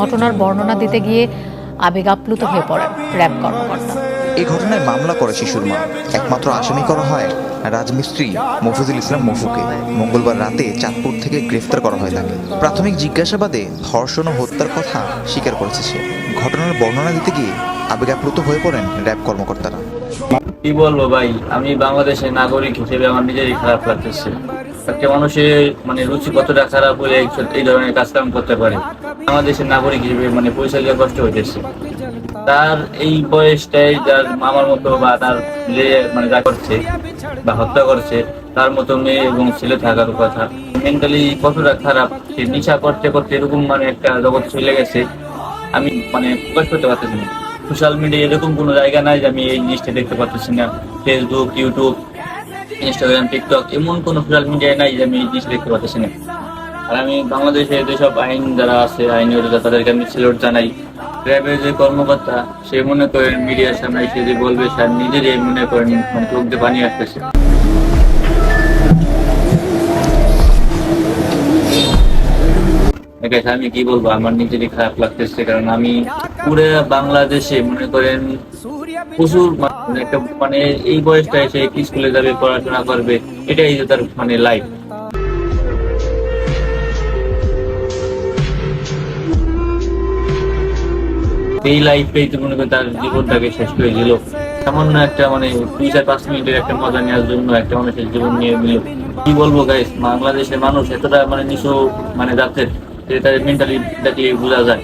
ঘটনার বর্ণনা দিতে গিয়ে আবেগ আপ্লুত হয়ে পড়েন র্যাব কর্মকর্তা। এই ঘটনায় মামলা করে শিশুর মা। একমাত্র আসামি করা হয় রাজমিস্ত্রি মফিজুল ইসলাম মফুকে। মঙ্গলবার রাতে চাঁদপুর থেকে গ্রেফতার করা হয় তাকে। প্রাথমিক জিজ্ঞাসাবাদে ধর্ষণ ও হত্যার কথা স্বীকার করেছে সে। ঘটনার বর্ণনা দিতে গিয়ে আবেগ আপ্লুত হয়ে পড়েন র্যাব কর্মকর্তারা। কি বলবো ভাই, আমি বাংলাদেশের নাগরিক হিসেবে আমার নিজেরই খারাপ লাগতেছে। একটা মানুষের রুচি কতটা খারাপ হলে এই ধরনের কাজকাম করতে পারে। বাংলাদেশের নাগরিক হিসেবে পরিচয় কষ্ট হইতেছে। তার এই বয়সটাই যার মামার মতো বা তার যে যা করছে বা হত্যা করছে তার মতো মেয়ে এবং ছেলে থাকার কথা। মেন্টালি কতটা খারাপ, সে নেশা করতে করতে এরকম একটা জগৎ চলে গেছে। আমি প্রকাশ করতে পারতেছি না। সোশ্যাল মিডিয়া এরকম কোনো জায়গা নাই যে আমি এই জিনিসটা দেখতে পাচ্ছি না। ফেসবুক, ইউটিউব, ইনস্টাগ্রাম, টিকটক এমন কোনো সোশ্যাল মিডিয়া নাই যে আমি এই জিনিসটা দেখতে পাচ্ছি না। আর আমি বাংলাদেশে যেসব আইন যারা আছে, আইনি তাদেরকে আমি স্যালুট জানাই। র্যাবের যে কর্মকর্তা, সে মনে করেন মিডিয়ার সামনে এসে যে বলবে, সে নিজেরই মনে করেন চোখ দিয়ে পানি আসতেছে। আমি কি বলবো, আমার নিজেরই খারাপ লাগতেছে। কারণ আমি পুরো বাংলাদেশে মনে করেন প্রচুর একটা এই বয়সটা এসে স্কুলে যাবে, পড়াশোনা করবে, এটাই তার লাইফ। এই লাইফটাই তো মনে করেন তার জীবনটাকে শেষ করে দিল। সামান্য একটা 2-5 মিনিটের একটা মজা নেওয়ার জন্য একটা মানুষের জীবন নিয়ে নিল। কি বলবো গাইস, বাংলাদেশের মানুষ এতটা নিচু জাতের, তাদের মেন্টালি দেখলে বোঝা যায়।